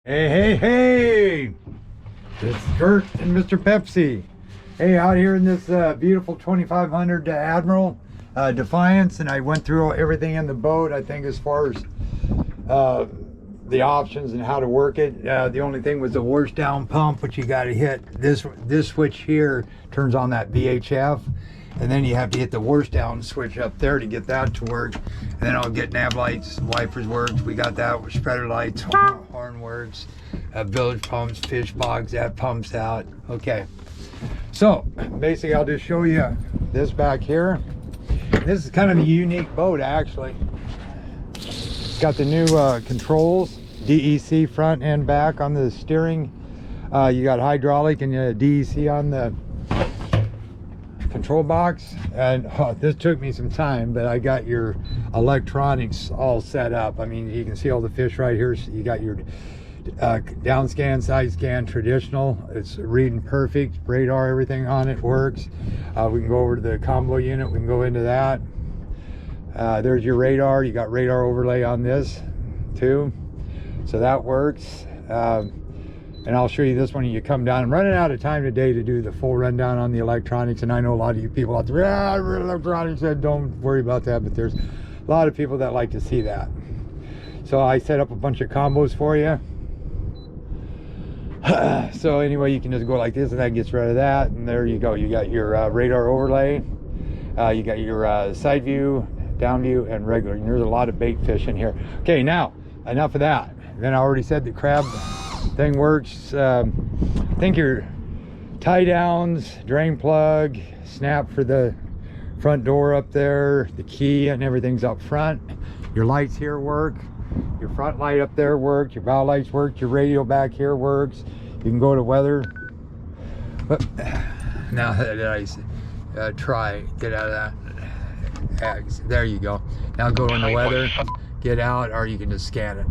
Hey, hey, hey! It's Kurt and Mr. Pepsi. Hey, out here in this beautiful 2500 Admiral Defiance, and I went through everything in the boat. I think as far as the options and how to work it, the only thing was the wash down pump, which you got to hit. This switch here turns on that VHF, and then you have to hit the wash down switch up there to get that to work. And then I'll get nav lights, wipers works. We got that with spreader lights, horn works, village pumps, fish box, that pumps out. Okay, so basically I'll just show you this back here. This is kind of a unique boat, actually. It's got the new controls, DEC front and back on the steering. You got hydraulic and DEC on the control box, and this took me some time, but I got your electronics all set up. I mean, you can see all the fish right here. So you got your down scan, side scan, traditional. It's reading perfect. Radar, everything on it works. We can go over to the combo unit. We can go into that. There's your radar. You got radar overlay on this too, so that works. And I'll show you this one when you come down. I'm running out of time today to do the full rundown on the electronics, and I know a lot of you people out there, electronics, don't worry about that, but there's a lot of people that like to see that. So I set up a bunch of combos for you. So anyway, you can just go like this, and that gets rid of that, and there you go. You got your radar overlay, you got your side view, down view, and regular, and there's a lot of bait fish in here. Okay, now enough of that. Then I already said the crab thing works. I think your tie downs, drain plug, snap for the front door up there, the key and everything's up front. Your lights here work, your front light up there works, your bow lights work, your radio back here works. You can go to weather. But now that I try get out of that, there you go. Now go into weather, get out, or you can just scan it.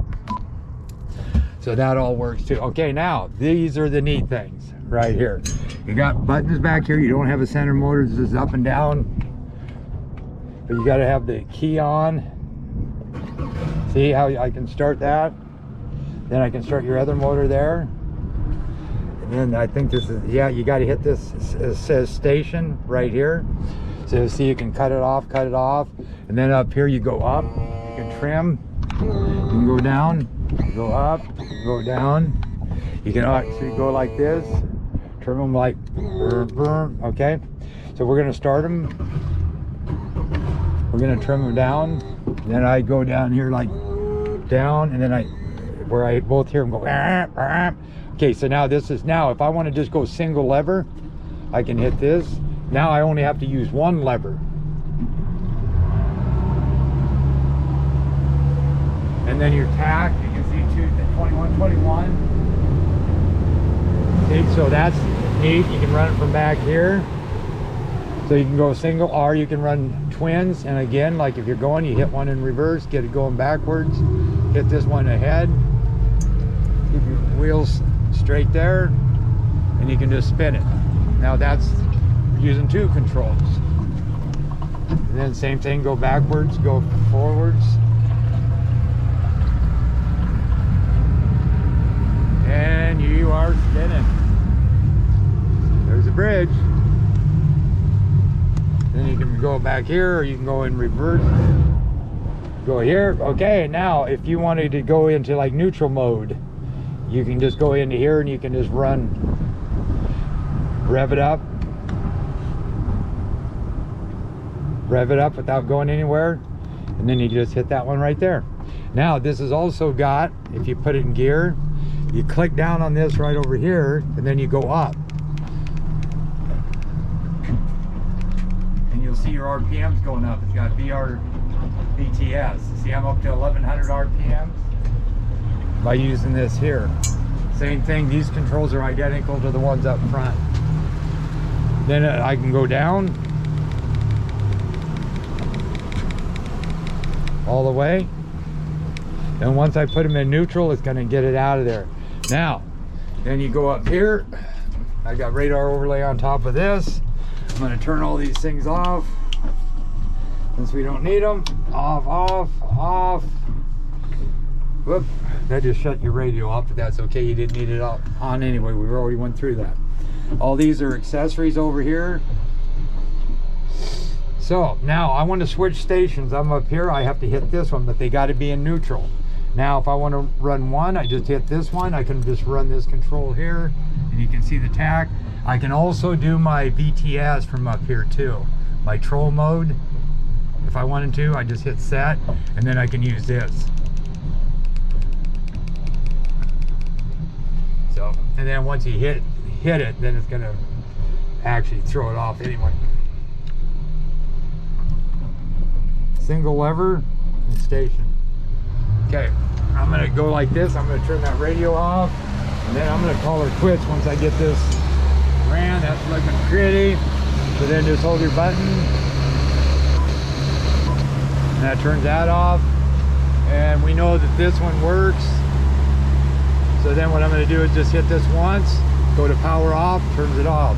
So that all works too. Okay, now these are the neat things right here. You got buttons back here. You don't have a center motor. This is up and down, but you got to have the key on. See how I can start that? Then I can start your other motor there. And then I think this is, yeah, you got to hit this. It says station right here. So see, you can cut it off, and then up here you go up. You can trim. You can go down. Go up, go down. You can actually go like this, trim them like okay. So we're gonna start them. We're gonna trim them down. Then I go down here like down, and then I both hear them go. Okay, so now this is, now if I want to just go single lever, I can hit this. Now I only have to use one lever. And then your tack, you can see 2121. See, so that's neat. You can run it from back here. So you can go single, or you can run twins. And again, like if you're going, you hit one in reverse, get it going backwards, hit this one ahead, keep your wheels straight there, and you can just spin it. Now that's using two controls. And then same thing, go backwards, go forwards. And you are spinning. There's a bridge. Then you can go back here, or you can go in reverse. Go here. Okay, now if you wanted to go into like neutral mode, you can just go into here and you can just run, rev it up without going anywhere, and then you just hit that one right there. Now this has also got, if you put it in gear, you click down on this right over here, and then you go up. And you'll see your RPMs going up. It's got BTS. See, I'm up to 1100 RPMs by using this here. Same thing, these controls are identical to the ones up front. Then I can go down all the way. And once I put them in neutral, it's gonna get it out of there. Now, then you go up here. I got radar overlay on top of this. I'm gonna turn all these things off since we don't need them. Off, off, off. Whoop. That just shut your radio off, but that's okay. You didn't need it on anyway. We already went through that. All these are accessories over here. So now I want to switch stations. I'm up here. I have to hit this one, but they got to be in neutral. Now if I want to run one, I just hit this one. I can just run this control here, and you can see the tack. I can also do my VTS from up here too. My troll mode. If I wanted to, I just hit set, and then I can use this. So, and then once you hit it, then it's gonna actually throw it off anyway. Single lever and station. Okay, I'm gonna go like this. I'm gonna turn that radio off, and then I'm gonna call her quits once I get this ran. That's looking pretty. So then just hold your button, and that turns that off. And we know that this one works. So then what I'm gonna do is just hit this once, go to power off, turns it off.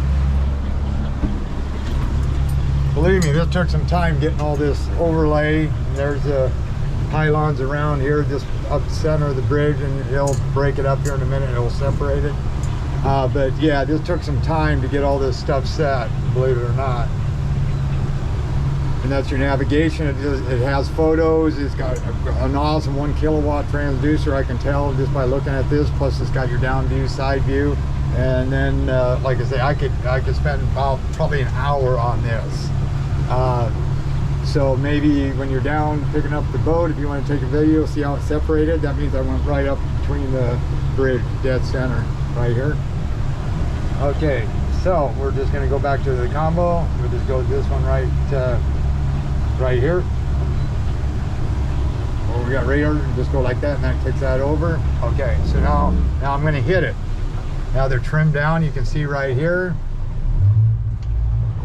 Believe me, this took some time getting all this overlay. And there's the pylons around here, just up the center of the bridge, and it'll break it up here in a minute, it'll separate it. But yeah, this took some time to get all this stuff set, believe it or not. And that's your navigation. It has photos. It's got an awesome 1 kilowatt transducer, I can tell just by looking at this. Plus it's got your down view, side view. And then like I say, I could spend about probably an hour on this. So maybe when you're down picking up the boat, if you want to take a video, see how it's separated, that means I went right up between the bridge, dead center, right here. Okay, so we're just going to go back to the combo. We'll just go to this one right here. Well, we got radar, just go like that, and that kicks that over. Okay, so now I'm going to hit it. Now they're trimmed down, you can see right here.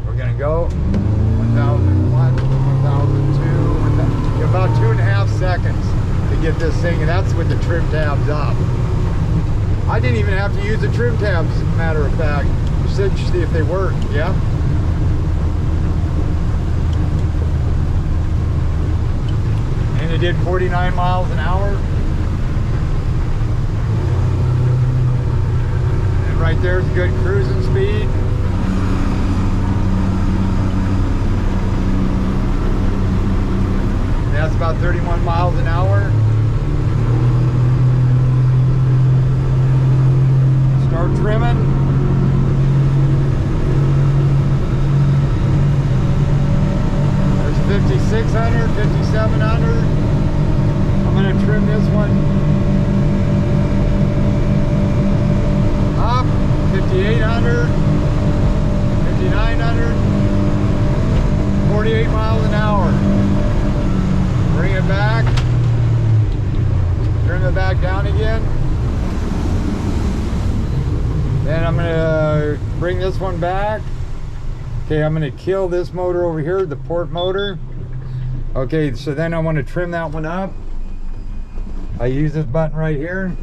We're going to go 1001, 1002, 1000, about 2.5 seconds to get this thing, and that's with the trim tabs up. I didn't even have to use the trim tabs, as a matter of fact. Just to see if they work. Yeah. And it did 49 miles an hour. And right there's good cruising speed. And that's about 31 miles an hour. Start trimming. There's 5,600, 5,700. I'm going to trim this one up. 5,800, 5,900, 48 miles an hour. Bring it back. Trim it back down again. Then I'm gonna bring this one back. Okay, I'm gonna kill this motor over here, the port motor. Okay, so then I want to trim that one up. I use this button right here.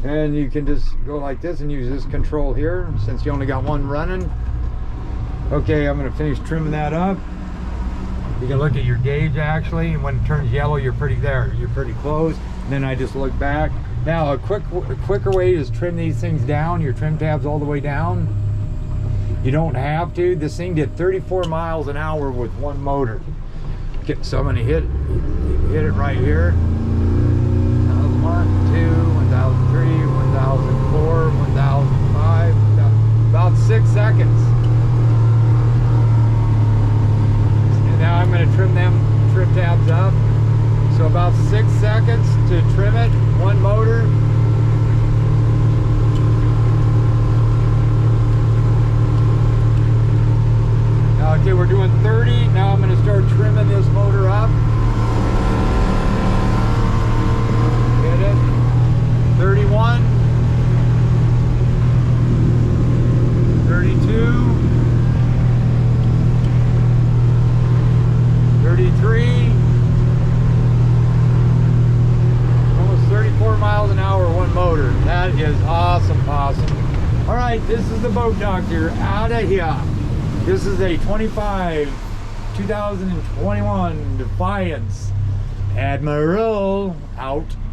And you can just go like this and use this control here, since you only got one running. Okay, I'm gonna finish trimming that up. You can look at your gauge actually, and when it turns yellow, you're pretty close. And then I just look back. Now a quicker way is trim these things down, your trim tabs all the way down. You don't have to. This thing did 34 miles an hour with one motor. Okay, so I'm gonna hit it right here. 1001, 2, 1003, 1004, 1005, about 6 seconds. And now I'm gonna trim trim tabs up. So about 6 seconds to trim it, one motor. Okay, we're doing 30. Now I'm going to start trimming this motor up. Get it. 31. 32. 33. 34 miles an hour, one motor. That is awesome. All right, this is the Boat Doctor out of here. This is a 2021 Defiance Admiral out.